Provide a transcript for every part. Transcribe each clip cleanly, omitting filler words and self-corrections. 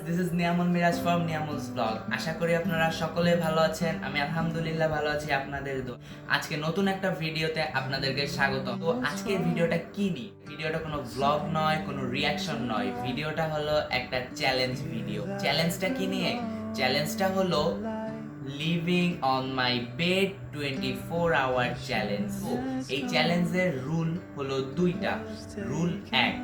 This is Niamul Miraj from Niyamul's blog. আশা করি আপনারা সকলে ভালো আছেন। আমি আলহামদুলিল্লাহ ভালো আছি আপনাদের দোয়া। আজকে নতুন একটা ভিডিওতে আপনাদেরকে স্বাগত। তো আজকের ভিডিওটা কি নিয়ে? ভিডিওটা কোনো ব্লগ নয়, কোনো রিয়াকশন নয়। ভিডিওটা হলো একটা চ্যালেঞ্জ ভিডিও। চ্যালেঞ্জটা কি নিয়ে? চ্যালেঞ্জটা হলো living on my bed 24 hour challenge. এই চ্যালেঞ্জের রুল হলো দুইটা। রুল এক,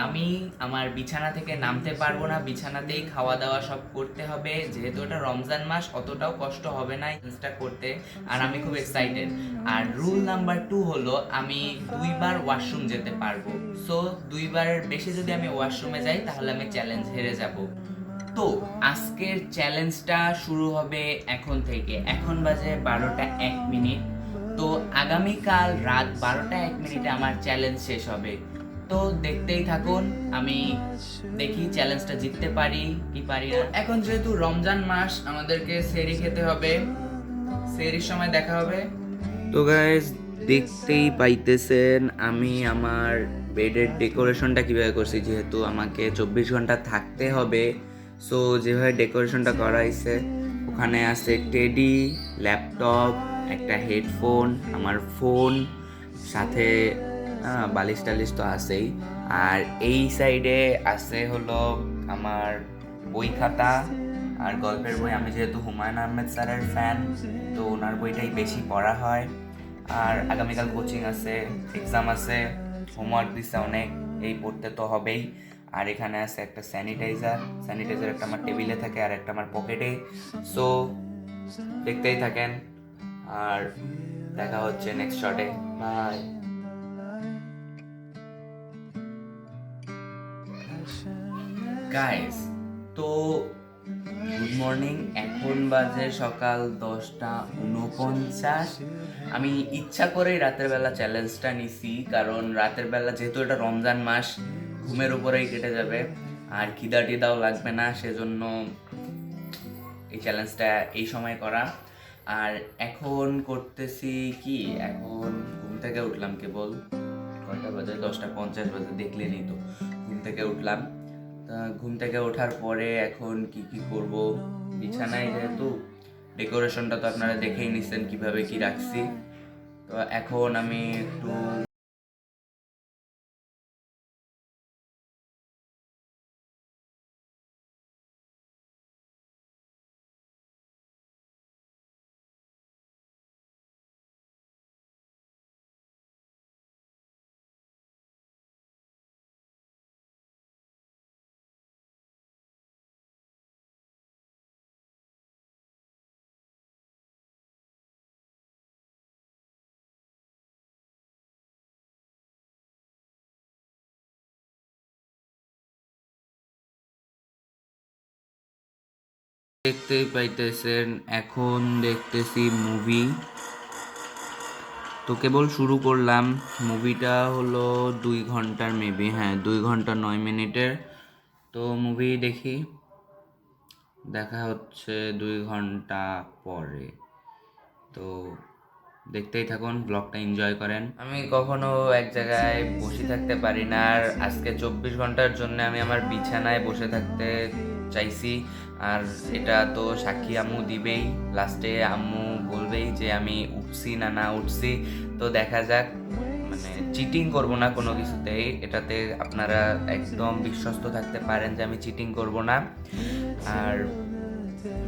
আমি আমার বিছানা থেকে নামতে পারবো না, বিছানাতেই খাওয়া দাওয়া সব করতে হবে। যেহেতু এটা রমজান মাস, অতটাও কষ্ট হবে না ইনস্টা করতে, আর আমি খুব এক্সাইটেড। আর রুল নাম্বার 2 হলো আমি দুইবার ওয়াশরুম যেতে পারবো। সো দুইবারের বেশি যদি আমি ওয়াশরুমে যাই তাহলে আমি চ্যালেঞ্জ হেরে যাব। তো আজকের চ্যালেঞ্জটা শুরু হবে এখন থেকে। এখন বাজে 12টা 1 মিনিট। তো আগামীকাল রাত 12টা 1 মিনিটে আমার চ্যালেঞ্জ শেষ হবে। তো দেখতেই থাকুন, আমি দেখি চ্যালেঞ্জটা জিততে পারি কি পারি না। এখন যেহেতু রমজান মাস, আমাদেরকে সেহরি খেতে হবে। সেহরির সময় দেখা হবে। তো গাইস, দেখতেই পাইতেছেন আমি আমার বেডের ডেকোরেশনটা কিভাবে করছি। যেহেতু আমাকে 24 ঘন্টা থাকতে হবে, সো যেভাবে ডেকোরেশনটা করা হয়েছে, ওখানে আছে টেডি, ল্যাপটপ, একটা হেডফোন, আমার ফোন, সাথে বালিশ টালিশ তো আছেই। আর এই সাইডে আছে হলো আমার বই খাতা আর গল্পের বই। আমি যেহেতু হুমায়ুন আহমেদ স্যারের ফ্যান, তো ওনার বইটাই বেশি পড়া হয়। আর আগামীকাল কোচিং আছে, এক্সাম আছে, হোমওয়ার্ক দিচ্ছে অনেক, এই পড়তে তো হবেই। আর এখানে আছে একটা স্যানিটাইজার একটা আমার টেবিলে থাকে আর একটা আমার পকেটে। সো দেখতেই থাকেন, আর দেখা হচ্ছে নেক্সট শটে। Bye guys. তো গুড মর্নিং, এখন বাজে সকাল 10টা 49। আমি ইচ্ছা করেই রাতের বেলা চ্যালেঞ্জটা নিছি, কারণ রাতের বেলা যেহেতু এটা রমজান মাস, ঘুমের উপরেই কেটে যাবে আর খিদা টিদাও লাগবে না, সেজন্য এই চ্যালেঞ্জটা এই সময় করা। আর এখন করতেছি কি, এখন ঘুম থেকে উঠলাম কেবল। কয়টা বাজে? 10টা 50 বাজে, দেখলেনই তো। ঘুম থেকে উঠলাম। তা ঘুম থেকে ওঠার পরে এখন কি কি করব, বিছানায় যেহেতু ডেকোরেশনটা তো আপনারা দেখেই নিছেন কিভাবে কি রাখছি। তো এখন আমি একটু দেখতেই পাইতেছেন, এখন দেখতেছি মুভি। তো কেবল শুরু করলাম। মুভিটা হলো 2 ঘন্টার, মেবি, হ্যাঁ 2 ঘন্টা 9 মিনিটের। তো মুভি দেখি, দেখা হচ্ছে 2 ঘন্টা পরে। তো দেখতেই থাকুন, ব্লগটা এনজয় করেন। আমি কখনো এক জায়গায় বসে থাকতে পারি না, আর আজকে 24 ঘন্টার জন্য আমি আমার বিছানায় বসে থাকতে চাইছি। আর এটা তো সাক্ষী আম্মু দিবেই, লাস্টে আম্মু বলবেই যে আমি উঠছি না না উঠছি। তো দেখা যাক, মানে চিটিং করব না কোনো কিছুতেই, এটাতে আপনারা একদম বিশ্বস্ত থাকতে পারেন যে আমি চিটিং করব না। আর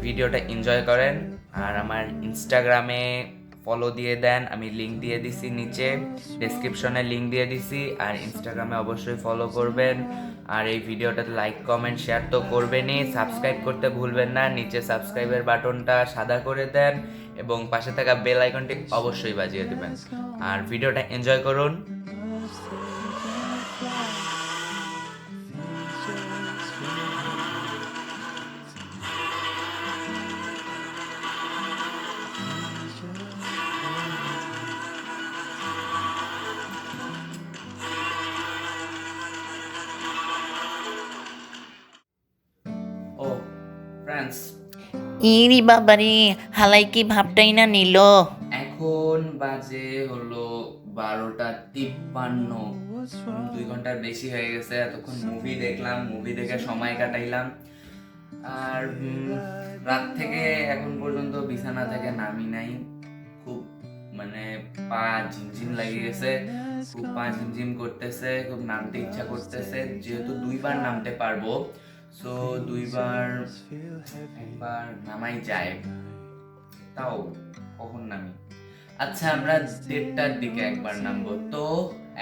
ভিডিওটা এনজয় করেন, আর আমার ইনস্টাগ্রামে ফলো দিয়ে দেন, আমি লিঙ্ক দিয়ে দিছি নিচে, ডেসক্রিপশনে লিঙ্ক দিয়ে দিছি। আর ইনস্টাগ্রামে অবশ্যই ফলো করবেন, আর এই ভিডিওটাতে লাইক কমেন্ট শেয়ার তো করবেনই, সাবস্ক্রাইব করতে ভুলবেন না। নিচে সাবস্ক্রাইবের বাটনটা সাদা করে দেন এবং পাশে থাকা বেল আইকনটি অবশ্যই বাজিয়ে দেবেন। আর ভিডিওটা এনজয় করুন। ও ফ্রেন্ডস, ইরি বাবারে, হালাই কি ভাবটাই না নিল। এখন বাজে হলো 12টা 53। 2 ঘন্টার বেশি হয়ে গেছে। এতক্ষণ মুভি দেখলাম, মুভি দেখে সময় কাটাইলাম। আর রাত থেকে এখন পর্যন্ত বিছানা থেকে নামি নাই। খুব মানে পা ঝিমঝিম লেগে গেছে, খুব পা ঝিমঝিম করতেছে, খুব নামতে ইচ্ছা করতেছে। যেহেতু 2বার নামতে পারবো, সো 2বার একবার নামাই যায়। তাও কখন নামি? আচ্ছা, আমরা 1:30টার দিকে একবার নামবো। তো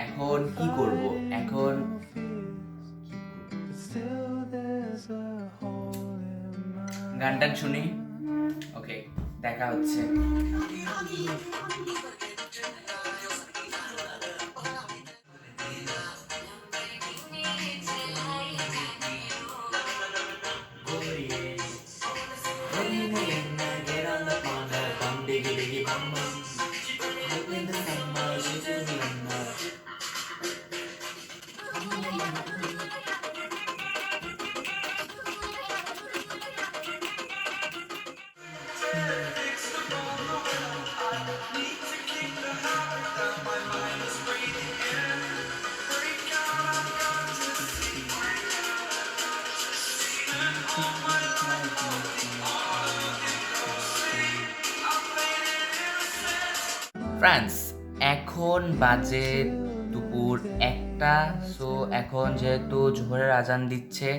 এখন কি করব? এখন গান টান শুনি। ওকে, দেখা হচ্ছে। ফ্রান্স, এখন বাজে দুপুর 1টা। সো এখন যেহেতু জোহরের আজান দিচ্ছে,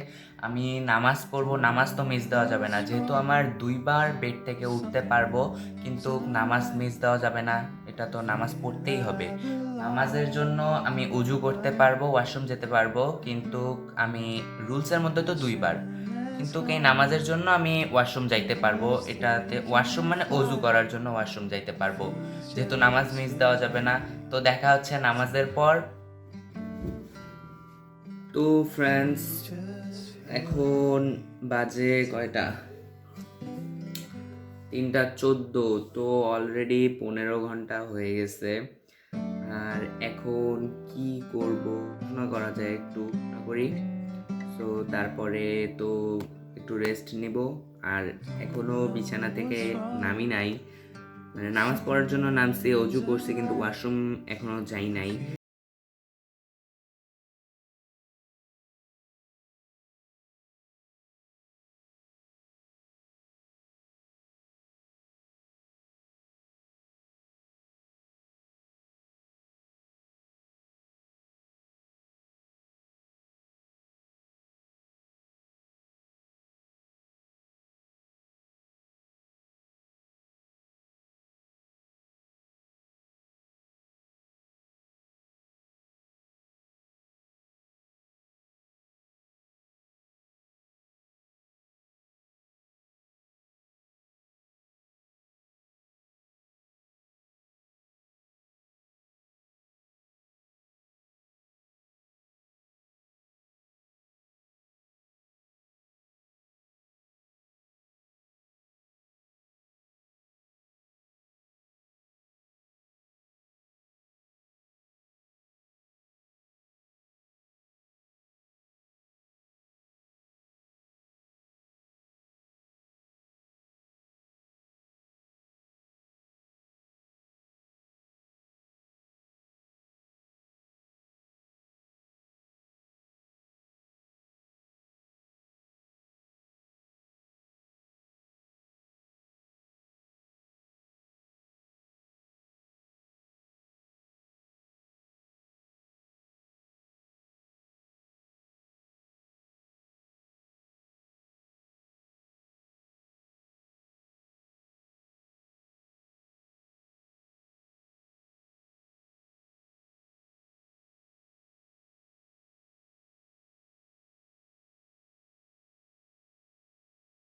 আমি নামাজ পড়বো। নামাজ তো মিস দেওয়া যাবে না, যেহেতু আমার 2বার বেড থেকে উঠতে পারবো, কিন্তু নামাজ মিস দেওয়া যাবে না। এটা তো নামাজ পড়তেই হবে। নামাজের জন্য আমি উজু করতে পারবো, ওয়াশরুম যেতে পারবো, কিন্তু আমি রুলসের মধ্যে তো 2বার, কিন্তু এই নামাজের জন্য আমি ওয়াশরুম যাইতে পারবো। এটাতে ওয়াশরুম মানে অজু করার জন্য ওয়াশরুম যাইতে পারবো, যেহেতু নামাজ মিস দেওয়া যাবে না। তো দেখা হচ্ছে নামাজের পর। তো ফ্রেন্ডস, এখন বাজে কয়টা? 3:14। তো অলরেডি 15 ঘন্টা হয়ে গেছে। আর এখন কি করব? না করা যায়, একটু না করি। সো তারপরে তো একটু রেস্ট নিব। আর এখনো বিছানা থেকে নামি নাই, মানে নামাজ পড়ার জন্য নামছি, অজু করছি, কিন্তু ওয়াশরুম এখনো যাই নাই।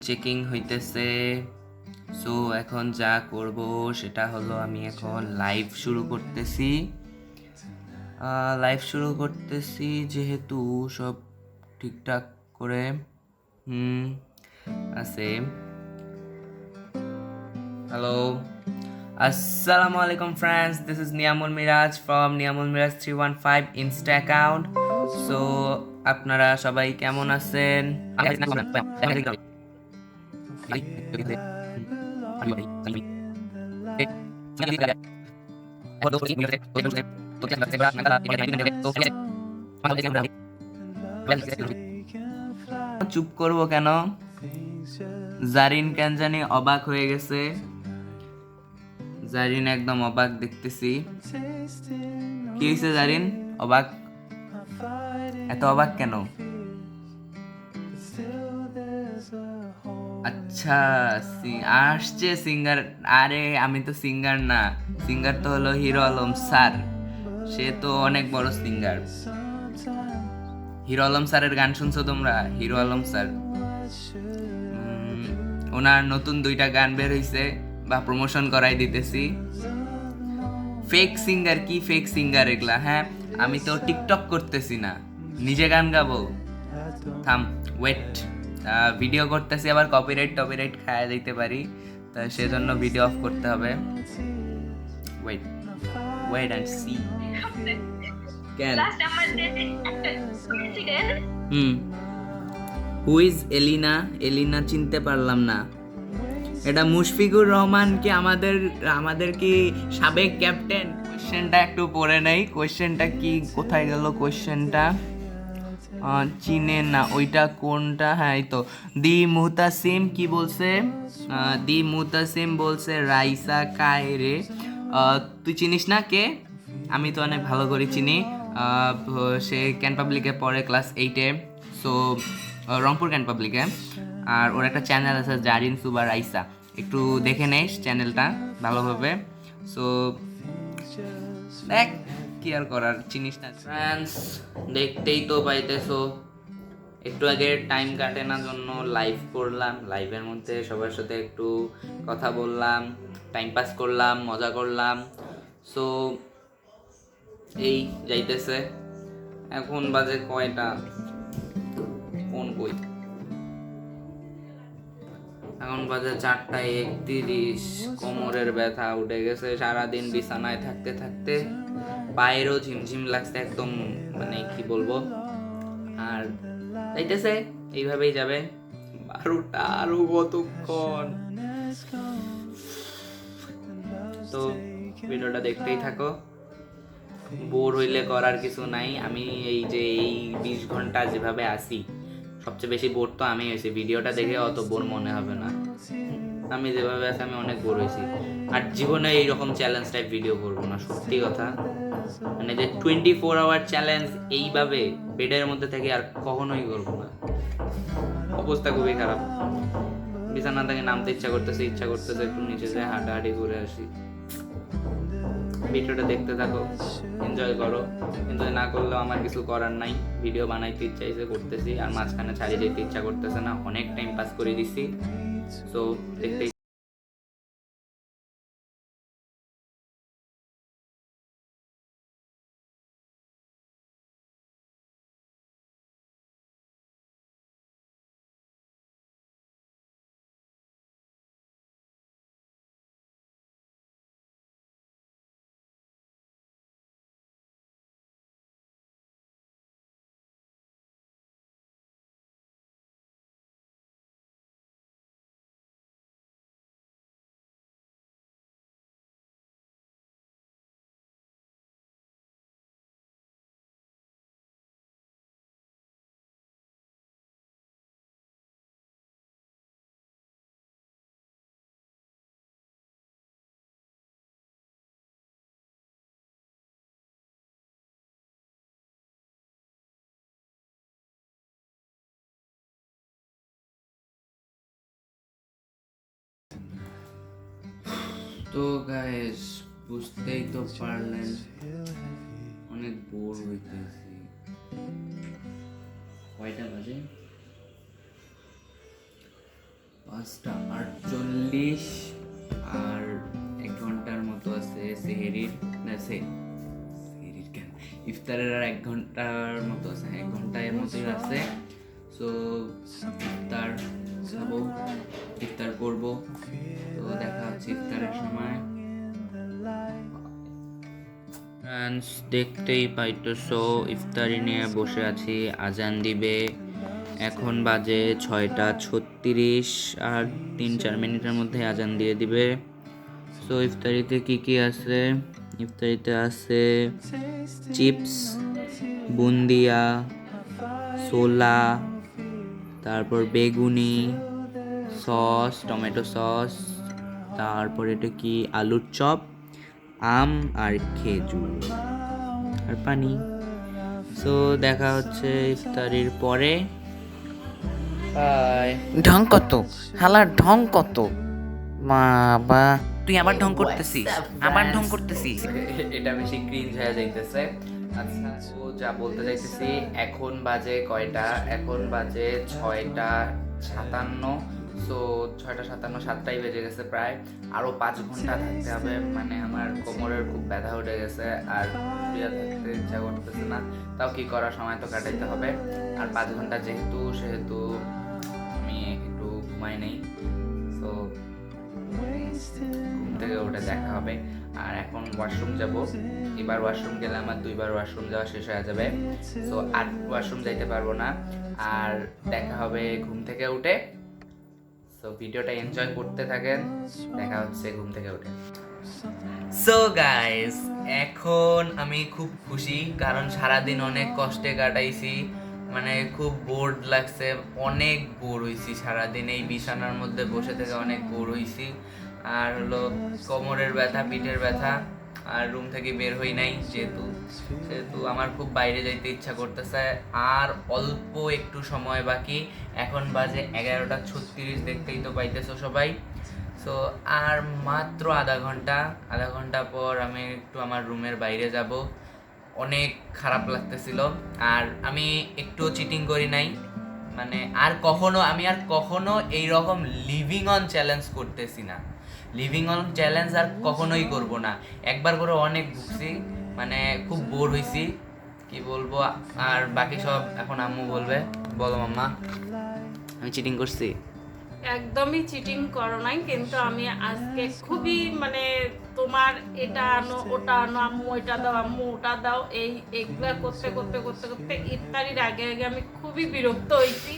চেকিং হইতেছে। সো এখন যা করব সেটা হলো, আমি এখন লাইভ শুরু করতেছি। যেহেতু সব ঠিকঠাক করে আছে। হ্যালো, আসসালামু আলাইকুম friends, this is Niamul Miraj from Niamul Miraj 315 insta account. So আপনারা সবাই কেমন আছেন? চুপ করবো কেন? জারিন কেন জানি অবাক হয়ে গেছে। জারিন একদম অবাক দেখতেছি। কি হয়েছে জারিন? অবাক, এত অবাক কেন? আচ্ছা, আসছে সিঙ্গার। আরে আমি তো সিঙ্গার না, সিঙ্গার তো হলো হিরো আলম স্যার। সে তো অনেক বড় সিঙ্গার। হিরো আলম স্যারের গান শুনছো তোমরা? হিরো আলম স্যার, ওনার নতুন 2টা গান বের হইছে, বা প্রমোশন করাই দিতেছি। ফেক সিঙ্গার কি ফেক সিঙ্গার এগুলা? হ্যাঁ, আমি তো টিকটক করতেছি না, নিজে গান গাবো। থাম, ওয়েট, ভিডিও করতেছি, আবার কপিরাইট খায়া দিতে পারি, তা সেজন্য ভিডিও অফ করতে হবে। Wait wait and see. কেন? হু ইজ এলিনা? এলিনা চিনতে পারলাম না। এটা মুশফিকুর রহমান কি আমাদের কি সাবেক ক্যাপ্টেন? কোশ্চেনটা একটু পড়ে নেই, কোশ্চেনটা কি, কোথায় গেল কোশ্চেনটা? চিনে না, ওইটা কোনটা? হ্যাঁ, এই তো। দি মুহতাসিম কি বলছে? দি মুহতাসিম বলছে রাইসা কায়রে। তুই চিনিস না কে? আমি তো অনেক ভালো করে চিনি। সে ক্যান পাবলিকে পড়ে ক্লাস 8-এ, সো রংপুর ক্যান পাবলিকে। আর ওর একটা চ্যানেল আছে জারিন সুবা রাইসা, একটু দেখে নেস চ্যানেলটা ভালোভাবে। সো দেখ, কি আর করার, চিনিস না। ফ্রেন্ডস, দেখতেই তো পাইতেছো, একটু আগে টাইম কাটে না জন্য লাইভ করলাম। লাইভের মধ্যে সবার সাথে একটু কথা বললাম, টাইম পাস করলাম, মজা করলাম। সো এই যাইতেছে। এখন বাজে কয়টা? ফোন কই? এখন বাজে 4:31। কোমরের ব্যথা উঠে গেছে সারাদিন বিছানায় থাকতে থাকতে, পায়েরও ঝিমঝিম লাগছে একদম, মানে কি বলবো। আর যাইতেছে, এইভাবেই যাবে 12টা, আরো কতক্ষণ। তো ভিডিওটা দেখতেই থাকো, বোর হইলে করার কিছু নাই। আমি এই যে এই 20 ঘন্টা যেভাবে আসি, সবচেয়ে বেশি বোর তো আমি হয়েছি। ভিডিওটা দেখে অত বোর মনে হবে না। আমি যেভাবে আছি আমি অনেক বোর হয়েছি, আর জীবনে এইরকম চ্যালেঞ্জ টাইপ ভিডিও করবো না, সত্যি কথা। মানে যে 24 আওয়ার চ্যালেঞ্জ এইভাবে বেডের মধ্যে থেকে আর কখনোই করবো না। অবস্থা খুবই খারাপ, বিছানা থেকে নামতে ইচ্ছা করতেছে একটু নিচে যায় হাঁটাহাঁটি করে আসি। ভিডিওটা দেখতে থাকো, এনজয় করো, এনজয় না করলেও আমার কিছু করার নাই। ভিডিও বানাইতে ইচ্ছা ইচ্ছে করতেছি, আর মাঝখানে ছাড়িয়ে যেতে ইচ্ছা করতেছে না, অনেক টাইম পাস করে দিছি। সো দেখতে তো গাইস, বুঝতেই তো পারলেন অনেক বোর হইতেছি। কয়টা বাজে? 5:48। আর 1 ঘন্টার মতো আছে সেহেরির, না সেহেরির কেন, ইফতারের আর 1 ঘন্টার মতো আছে। 1 ঘন্টার মতোই আছে। সো ইফতার খাবো, ইফতার করবো। তো দেখা হচ্ছে ইফতারের সময়। দেখতেই পাইতেছো ইফতারি নিয়ে বসে আছি, আজান দিবে। এখন বাজে 6:36, আর 3-4 মিনিটের মধ্যে আজান দিয়ে দিবে। সো ইফতারিতে কি কি আছে? ইফতারিতে আছে চিপস, বুন্দিয়া, ছোলা, তারপর বেগুনি, সস, টমেটো সস, তারপরে এটা কি আলুর চপ, আম আর খেজুর আর পানি। সো দেখা হচ্ছে ইফতারির পরে। বাই। ঢং কত হালার ঢং কত বাবা তুই আবার ঢং করতেছিস আবার ঢং করতেছিস এটা বেশি ক্রিঞ্জ হয়ে যাইতেছে। আচ্ছা, ও যা বলতে চাইতেছি, এখন বাজে কয়টা? এখন বাজে 6:57। সো 6:57, 7টাই বেজে গেছে প্রায়। আরো 5 ঘন্টা থাকতে হবে, মানে আমার কোমরের খুব ব্যথা উঠে গেছে আর শুয়ে থাকতে ইচ্ছা করতেছে না। তাও কি করার, সময় তো কাটাইতে হবে। আর 5 ঘন্টা সেহেতু আমি একটু ঘুমাই নেই। সো ঘুম থেকে উঠে দেখা হবে। আর এখন ওয়াশরুম যাব। এবার ওয়াশরুম গেলে আমার 2বার ওয়াশরুম যাওয়া শেষ হয়ে যাবে। সো আর ওয়াশরুম যাইতে পারবো না। আর দেখা হবে ঘুম থেকে উঠে। সো ভিডিওটা এনজয় করতে থাকেন, দেখা হচ্ছে ঘুম থেকে উঠে। সো গাইস, এখন আমি খুব খুশি, কারণ সারাদিন অনেক কষ্টে কাটাইছি। মানে খুব বোর্ড লাগছে, অনেক বোর হইছি সারাদিন এই বিছানার মধ্যে বসে থেকে, অনেক বোর হইছি। আর হলো কোমরের ব্যথা, পিঠের ব্যথা, আর রুম থেকে বের হই নাই সেহেতু আমার খুব বাইরে যাইতে ইচ্ছা করতেছে। আর অল্প একটু সময় বাকি, এখন বাজে 11:36, দেখতেই তো পাইতেছো সবাই। সো আর মাত্র আধা ঘন্টা পর আমি একটু আমার রুমের বাইরে যাব। অনেক খারাপ লাগতেছিল। আর আমি একটু চিটিং করি নাই, মানে আমি আর কখনো এইরকম লিভিং অন চ্যালেঞ্জ করতেছি না। লিভিং অন চ্যালেঞ্জ আর কখনোই করব না। একবার করে অনেক ভুগছি, মানে খুব বোর হইছি, কি বলবো। আর বাকি সব এখন আম্মু বলবে। বলো মাম্মা, আমি চিটিং করছি? একদমই চিটিং করো নাই, কিন্তু আমি আজকে খুবই মানে তোমার এটা আনো ওটা আনো, আম্মু এটা দাও আম্মু ওটা দাও, এইগুলা করতে করতে করতে করতে ইফতারির আগে আগে আমি খুবই বিরক্ত হয়েছি।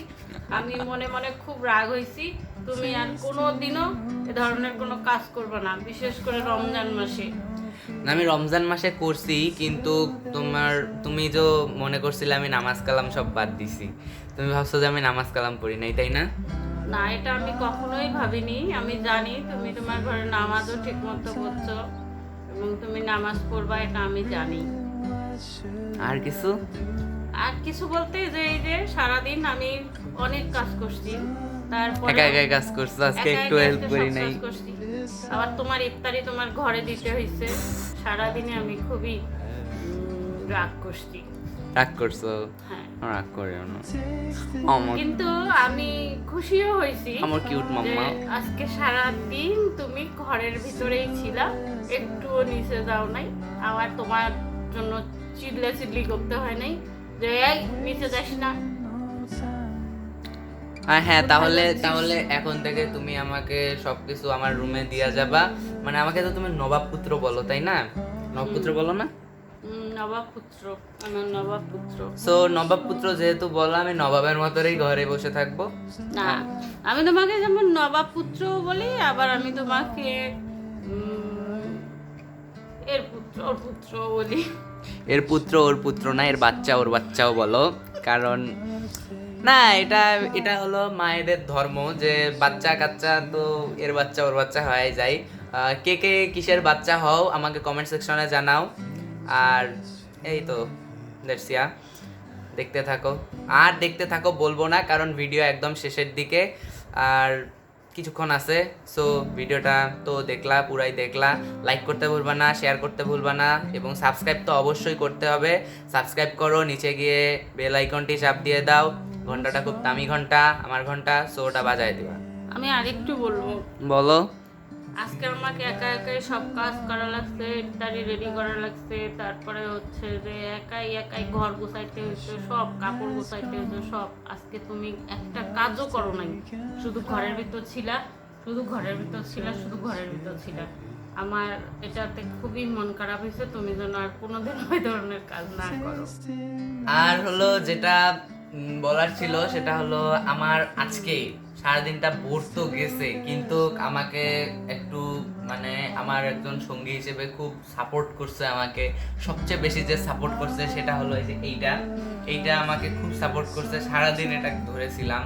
আমি মনে মনে খুব রাগ হয়েছি। তুমি আর কোনো দিনও এ ধরনের কোনো কাজ করবে না, বিশেষ করে রমজান মাসে। না, আমি রমজান মাসে করছি, কিন্তু তুমি যে মনে করছিলে আমি নামাজ কালাম সব বাদ দিছি। তুমি ভাবছো যে আমি নামাজ কালাম পড়ি নাই, তাই না? না, এটা আমি কখনোই ভাবিনি। আমি জানি তুমি তোমার ঘরে নামাজও ঠিক মতো পড়ছো এবং তুমি নামাজ পড়বা, এটা আমি জানি। আর কিছু? আর কিছু বলতে যে এই যে সারাদিন আমি অনেক কাজ করছি, তারপরে একা একা কাজ করছো, আজকে একা একটু একা হেল্প সব করি কাজ নাই। করছি। আবার তোমার ইফতারি তোমার ঘরে দিতে হয়েছে। সারাদিনে আমি খুবই রাগ করছি। রাগ করছো? হ্যাঁ, রাগ করিও না আমার। কিন্তু আমি খুশিও হয়েছি আমার কিউট যে মাম্মা। আজকে সারাদিন তুমি ঘরের ভিতরেই ছিলা, একটুও নিচে যাও নাই। আমার তোমার জন্য চিল্লি করতে হয় নাই যে এই নিচে যাস না। হ্যাঁ, তাহলে এখন থেকে তুমি আমাকে সবকিছু আমার রুমে দিয়া যাবা। মানে আমাকে তো তুমি নবাব পুত্র বলো, তাই না? নবাব পুত্র বলো না? নবাব পুত্র, আমার নবাব পুত্র। সো নবাব পুত্র যেহেতু বলো, আমি নবাবের মতোই ঘরে বসে থাকবো। না, আমি তোমাকে যেমন নবাব পুত্র বলি, আবার আমি তোমাকে এর পুত্র ওর পুত্র বলি। এর পুত্র ওর পুত্র না, এর বাচ্চা ওর বাচ্চাও বলো। কারণ না, এটা হলো মায়েদের ধর্ম, যে বাচ্চা কাচ্চা তো এর বাচ্চা ওর বাচ্চা হয়ে যায়। কে কে কিসের বাচ্চা হও আমাকে কমেন্ট সেকশনে জানাও। আর এই তো লেটসিয়া, দেখতে থাকো বলবো না, কারণ ভিডিও একদম শেষের দিকে আর কিছুক্ষণ আছে। সো ভিডিওটা তো পুরাই দেখলা। লাইক করতে ভুলবা না, শেয়ার করতে ভুলবা না, এবং সাবস্ক্রাইব তো অবশ্যই করতে হবে। সাবস্ক্রাইব করো, নিচে গিয়ে বেল আইকনটি চাপ দিয়ে দাও। ঘন্টাটা খুব দামি ঘন্টা, আমার ঘন্টা, সো ওটা বাজায় দিবা। আমি আরেকটু বলবো, বলো। আজকে আমাকে একা একাই সব কাজ করা লাগছে, ইফতারি রেডি করা লাগছে, তারপরে হচ্ছে যে একাই ঘর গুছাইতে হয়েছে, সব কাপড় গুছাইতে হয়েছে, সব। আজকে তুমি একটা কাজও করো নাই, শুধু ঘরের ভিতর ছিলা, শুধু ঘরের ভিতর ছিলা। আমার এটাতে খুবই মন খারাপ হয়েছে। তুমি যেন আর কোনোদিন ওই ধরনের কাজ না করো। আর হলো যেটা বলার ছিল, সেটা হলো আমার আজকে সারাদিনটা বোর তো গেছে, কিন্তু আমাকে একটু মানে আমার একজন সঙ্গী হিসেবে খুব সাপোর্ট করছে। আমাকে সবচেয়ে বেশি যে সাপোর্ট করছে সেটা হলো এই যে এইটা আমাকে খুব সাপোর্ট করছে। সারাদিন এটা ধরেছিলাম,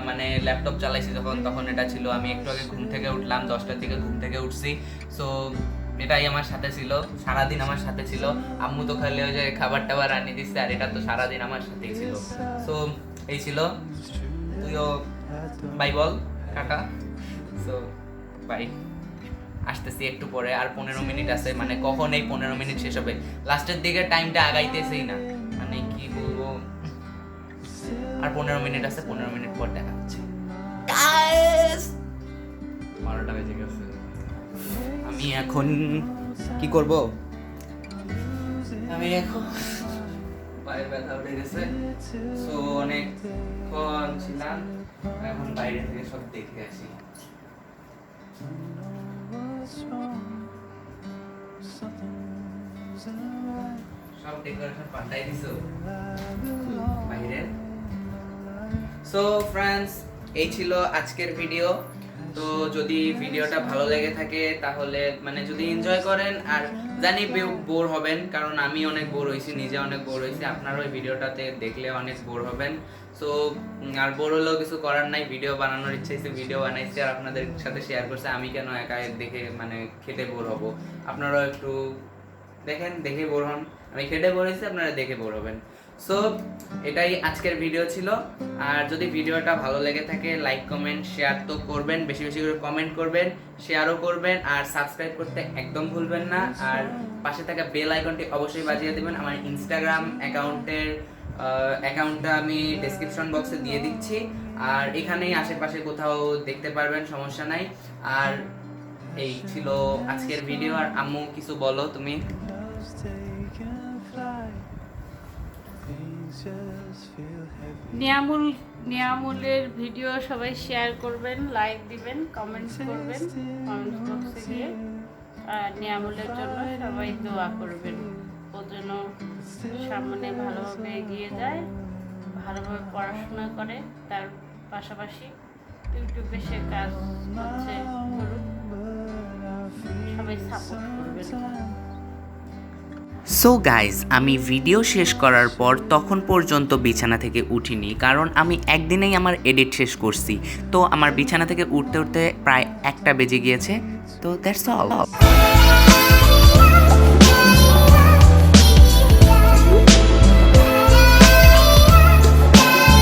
মানে ল্যাপটপ চালাইছি তখন এটা ছিল। আমি একটু আগে ঘুম থেকে উঠলাম, 10টার দিকে ঘুম থেকে উঠছি। সো এটাই আমার সাথে ছিল, সারাদিন আমার সাথে ছিল। আম্মু তো খালি ওই যে খাবার টাবার রান্নিয়ে দিচ্ছে, আর এটা তো সারাদিন আমার সাথেই ছিল। সো এই ছিল। তুইও বাই বল, টাটা। সো বাই, আসতেছি একটু পরে, আর 15 মিনিট আছে। মানে কখন এই 15 মিনিট শেষ হবে, লাস্টের দিকে টাইমটা আগাইতেছেই না, মানে কি বলবো। আর 15 মিনিট আছে, 15 মিনিট পর দেখা হচ্ছে। 12টা বেজে গেছে। আমি এখন কি করব? আমি এখন পায়ের ব্যথা উঠে গেছে। সো অনেকক্ষণ ছিলাম, এখন বাইরে থেকে সব দেখে আসি। সব ডেকোরেশন পাল্টাই দিছো বাইরে। সো ফ্রেন্ডস, এই ছিল আজকের ভিডিও। তো যদি ভিডিওটা ভালো লেগে থাকে তাহলে মানে যদি এনজয় করেন, আর জানি বোর হবেন, কারণ আমি অনেক বোর হয়েছি, নিজে অনেক বোর হয়েছি, আপনারা ওই ভিডিওটাতে দেখলে অনেক বোর হবেন। সো আর বোর হলেও কিছু করার নাই, ভিডিও বানানোর ইচ্ছা হয়েছে, ভিডিও বানাইছি আর আপনাদের সাথে শেয়ার করছে। আমি কেন একা দেখে মানে খেতে বোর হব, আপনারাও একটু দেখেন, দেখে বোর হন। আমি খেটে বোর হয়েছি, আপনারা দেখে বোর হবেন। সো এটাই আজকের ভিডিও ছিল। আর যদি ভিডিওটা ভালো লেগে থাকে লাইক কমেন্ট শেয়ার তো করবেন, বেশি বেশি করে কমেন্ট করবেন, শেয়ারও করবেন, আর সাবস্ক্রাইব করতে একদম ভুলবেন না। আর পাশে থাকা বেল আইকনটি অবশ্যই বাজিয়ে দেবেন। আমার ইনস্টাগ্রাম অ্যাকাউন্টটা আমি ডেসক্রিপশন বক্সে দিয়ে দিচ্ছি, আর এখানেই আশেপাশে কোথাও দেখতে পারবেন, সমস্যা নাই। আর এই ছিল আজকের ভিডিও। আর আম্মু কিছু বলো তুমি। নিয়ামুলের ভিডিও সবাই শেয়ার করবেন, লাইক দিবেন, কমেন্ট করবেন কমেন্ট বক্সে গিয়ে। আর নিয়ামুলের জন্য সবাই দোয়া করবেন, ও যেন সামনে ভালোভাবে এগিয়ে যায়, ভালোভাবে পড়াশোনা করে, তার পাশাপাশি ইউটিউবে সে কাজ হচ্ছে করুক, সবাই সাপোর্ট করবেন। সো গাইজ, আমি ভিডিও শেষ করার পর তখন পর্যন্ত বিছানা থেকে উঠিনি, কারণ আমি একদিনেই আমার এডিট শেষ করছি। তো আমার বিছানা থেকে উঠতে উঠতে প্রায় 1টা বেজে গিয়েছে। তো দ্যাটস অল।